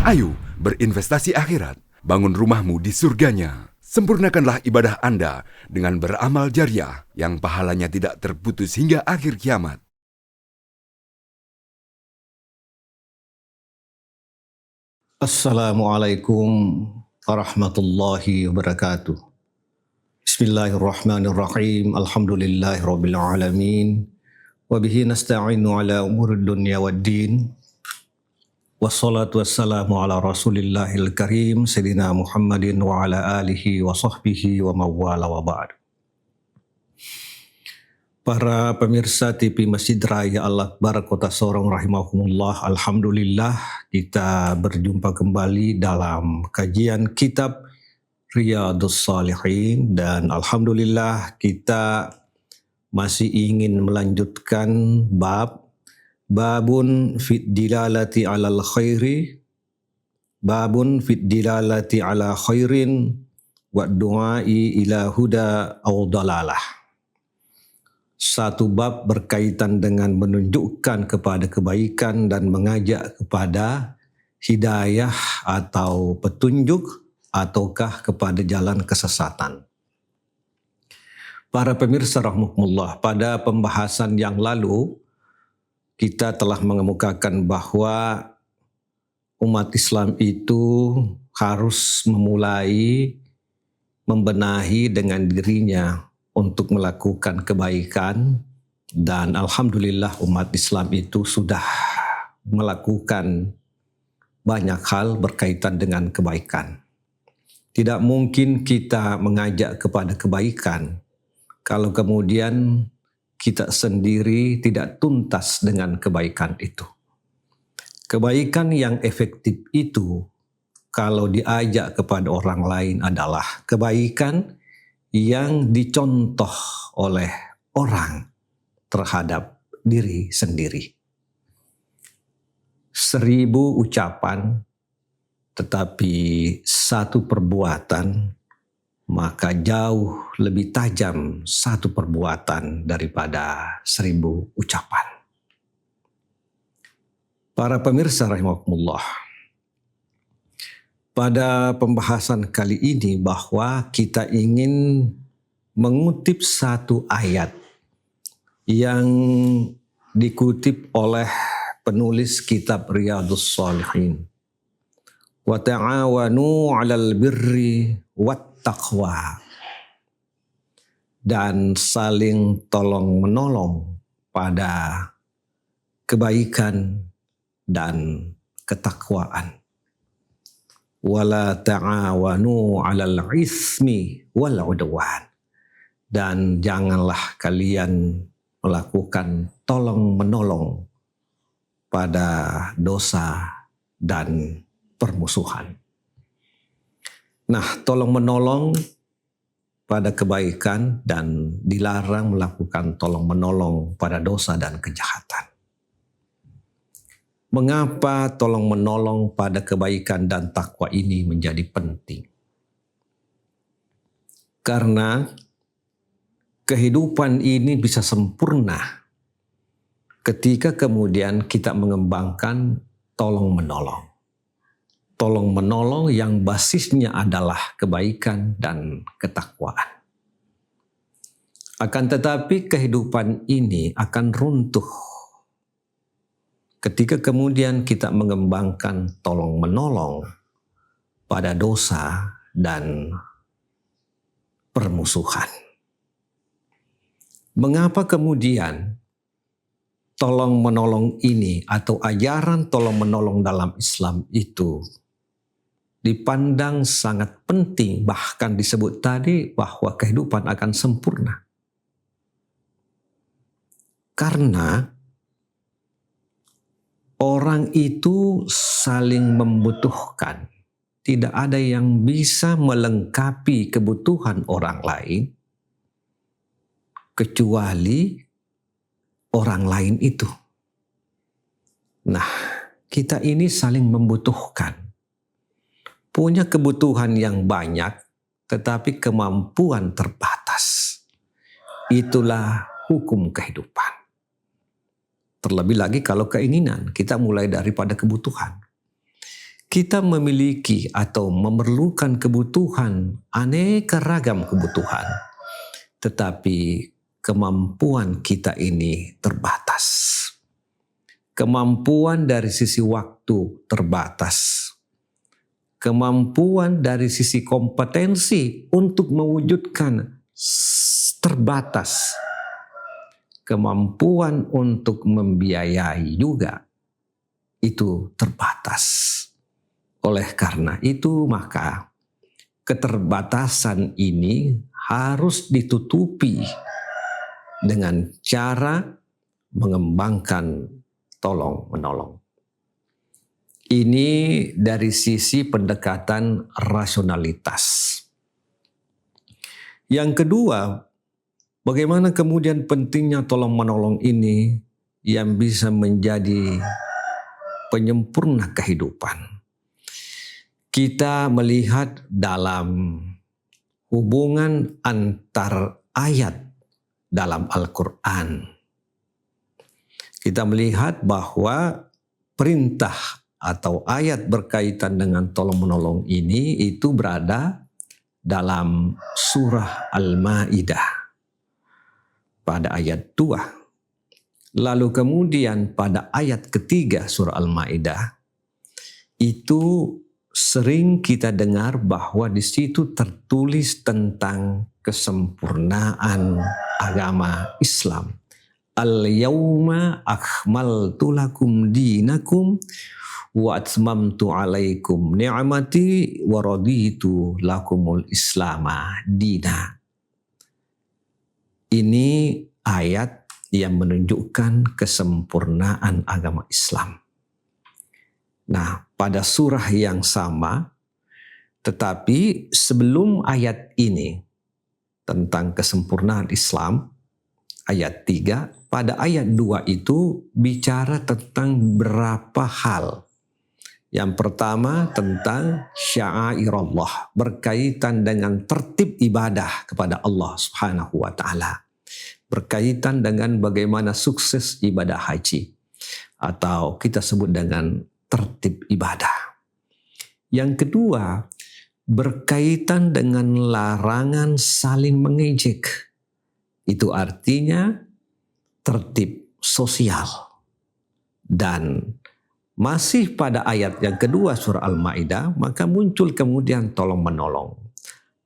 Ayo berinvestasi akhirat, bangun rumahmu di surganya. Sempurnakanlah ibadah Anda dengan beramal jariah yang pahalanya tidak terputus hingga akhir kiamat. Assalamualaikum warahmatullahi wabarakatuh. Bismillahirrahmanirrahim. Alhamdulillahirabbil alamin. Wa bihi nasta'inu ala umurid dunya waddin. Wassalatu wassalamu ala Rasulillahil Karim Sayyidina Muhammadin wa ala alihi wa sahbihi wa mawala wa ba'd. Para pemirsa TV Masjid Raya Al-Akbar Kota Sorong rahimahumullah, alhamdulillah kita berjumpa kembali dalam kajian kitab Riyadhus Shalihin, dan alhamdulillah kita masih ingin melanjutkan babun fit dilalati alal khairi, babun fit dilalati ala khairin wa du'ai ila huda aw dalalah. Satu bab berkaitan dengan menunjukkan kepada kebaikan dan mengajak kepada hidayah atau petunjuk ataukah kepada jalan kesesatan. Para pemirsa rahmatullah, pada pembahasan yang lalu kita telah mengemukakan bahwa umat Islam itu harus memulai membenahi dengan dirinya untuk melakukan kebaikan, dan alhamdulillah umat Islam itu sudah melakukan banyak hal berkaitan dengan kebaikan. Tidak mungkin kita mengajak kepada kebaikan kalau kemudian kita sendiri tidak tuntas dengan kebaikan itu. Kebaikan yang efektif itu kalau diajak kepada orang lain adalah kebaikan yang dicontoh oleh orang terhadap diri sendiri. 1000 ucapan tetapi satu perbuatan, maka jauh lebih tajam satu perbuatan daripada 1000 ucapan. Para pemirsa rahimakumullah, pada pembahasan kali ini bahwa kita ingin mengutip satu ayat yang dikutip oleh penulis kitab Riyadhus Shalihin. Wa ta'awanu 'alal birri wat taqwa. Dan saling tolong-menolong pada kebaikan dan ketakwaan. Wala ta'awanu 'alal itsmi wal 'udwan. Dan janganlah kalian melakukan tolong-menolong pada dosa dan permusuhan. Nah, tolong-menolong pada kebaikan dan dilarang melakukan tolong-menolong pada dosa dan kejahatan. Mengapa tolong-menolong pada kebaikan dan takwa ini menjadi penting? Karena kehidupan ini bisa sempurna ketika kemudian kita mengembangkan tolong-menolong. Tolong-menolong yang basisnya adalah kebaikan dan ketakwaan. Akan tetapi kehidupan ini akan runtuh ketika kemudian kita mengembangkan tolong-menolong pada dosa dan permusuhan. Mengapa kemudian tolong-menolong ini atau ajaran tolong-menolong dalam Islam itu dipandang sangat penting, bahkan disebut tadi bahwa kehidupan akan sempurna? Karena orang itu saling membutuhkan. Tidak ada yang bisa melengkapi kebutuhan orang lain kecuali orang lain itu. Nah, kita ini saling membutuhkan. Punya kebutuhan yang banyak, tetapi kemampuan terbatas. Itulah hukum kehidupan. Terlebih lagi kalau keinginan, kita mulai daripada kebutuhan. kita memiliki atau memerlukan kebutuhan, aneka ragam kebutuhan. Tetapi kemampuan kita ini terbatas. Kemampuan dari sisi waktu terbatas. Kemampuan dari sisi kompetensi untuk mewujudkan terbatas. Kemampuan untuk membiayai juga itu terbatas. Oleh karena itu maka keterbatasan ini harus ditutupi dengan cara mengembangkan tolong-menolong. Ini dari sisi pendekatan rasionalitas. Yang kedua, bagaimana kemudian pentingnya tolong-menolong ini yang bisa menjadi penyempurna kehidupan. Kita melihat dalam hubungan antar ayat dalam Al-Quran. Kita melihat bahwa perintah atau ayat berkaitan dengan tolong-menolong ini itu berada dalam surah Al-Ma'idah pada ayat 2. Lalu kemudian pada ayat ketiga surah Al-Ma'idah itu sering kita dengar bahwa di situ tertulis tentang kesempurnaan agama Islam. Al-yawma akmaltu lakum dinakum wa atmamtu alaikum ni'mati wa raditu lakumul islama dina. Ini ayat yang menunjukkan kesempurnaan agama Islam. Nah, pada surah yang sama, tetapi sebelum ayat ini tentang kesempurnaan Islam, ayat 3, pada ayat 2 itu bicara tentang berapa hal. Yang pertama tentang sya'airallah, berkaitan dengan tertib ibadah kepada Allah Subhanahu wa taala. Berkaitan dengan bagaimana sukses ibadah haji atau kita sebut dengan tertib ibadah. Yang kedua, berkaitan dengan larangan saling mengejek. Itu artinya tertib sosial. Dan masih pada ayat yang kedua surah Al-Ma'idah, maka muncul kemudian tolong-menolong.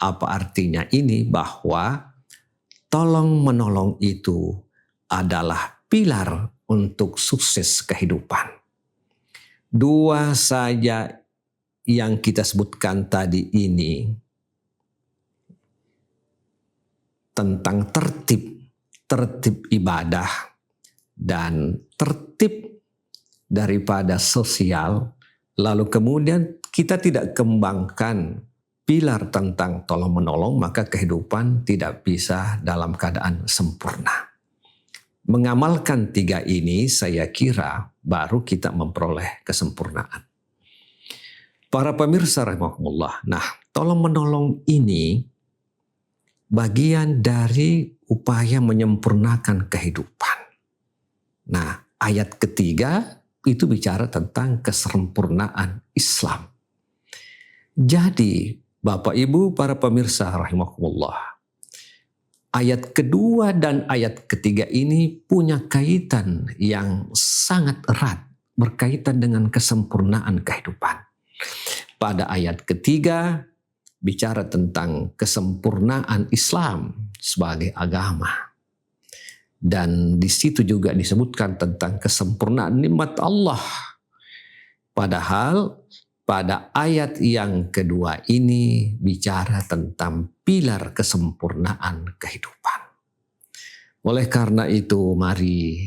Apa artinya ini? Bahwa tolong-menolong itu adalah pilar untuk sukses kehidupan. Dua saja yang kita sebutkan tadi ini tentang tertib ibadah dan tertib daripada sosial, lalu kemudian kita tidak kembangkan pilar tentang tolong-menolong, maka kehidupan tidak bisa dalam keadaan sempurna. Mengamalkan tiga ini saya kira baru kita memperoleh kesempurnaan. Para pemirsa rahimakumullah, nah tolong-menolong ini bagian dari upaya menyempurnakan kehidupan. Nah, ayat ketiga itu bicara tentang kesempurnaan Islam. Jadi, Bapak Ibu para pemirsa rahimakumullah, ayat kedua dan ayat ketiga ini punya kaitan yang sangat erat berkaitan dengan kesempurnaan kehidupan. Pada ayat ketiga bicara tentang kesempurnaan Islam sebagai agama. Dan di situ juga disebutkan tentang kesempurnaan nikmat Allah. Padahal pada ayat yang kedua ini bicara tentang pilar kesempurnaan kehidupan. Oleh karena itu mari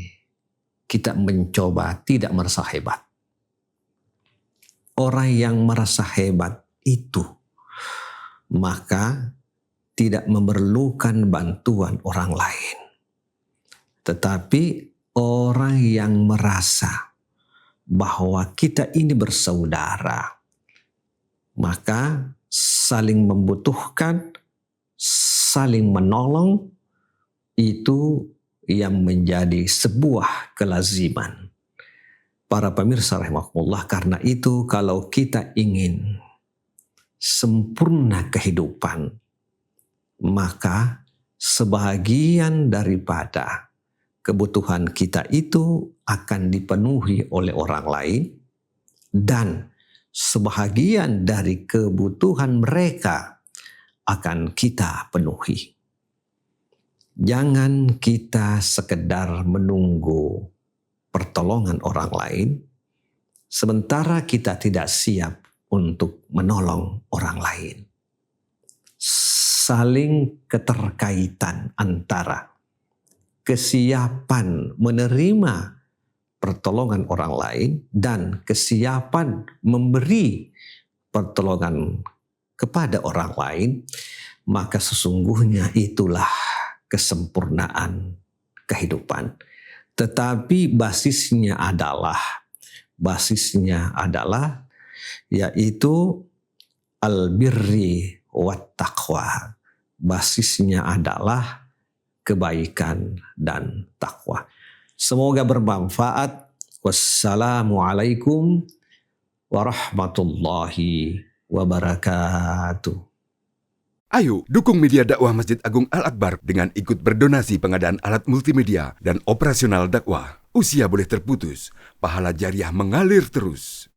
kita mencoba tidak merasa hebat. Orang yang merasa hebat itu maka tidak memerlukan bantuan orang lain. Tetapi orang yang merasa bahwa kita ini bersaudara, maka saling membutuhkan, saling menolong, itu yang menjadi sebuah kelaziman. Para pemirsa rahimakumullah, karena itu kalau kita ingin sempurna kehidupan, maka sebahagian daripada kebutuhan kita itu akan dipenuhi oleh orang lain, dan sebahagian dari kebutuhan mereka akan kita penuhi. Jangan kita sekedar menunggu pertolongan orang lain, sementara kita tidak siap untuk menolong orang lain. Saling keterkaitan antara kesiapan menerima pertolongan orang lain dan kesiapan memberi pertolongan kepada orang lain, maka sesungguhnya itulah kesempurnaan kehidupan. Tetapi basisnya adalah yaitu albirri wat taqwa. Basisnya adalah kebaikan dan takwa. Semoga bermanfaat. Wassalamualaikum warahmatullahi wabarakatuh. Ayo, dukung media dakwah Masjid Agung Al-Akbar dengan ikut berdonasi pengadaan alat multimedia dan operasional dakwah. Usia boleh terputus, pahala jariah mengalir terus.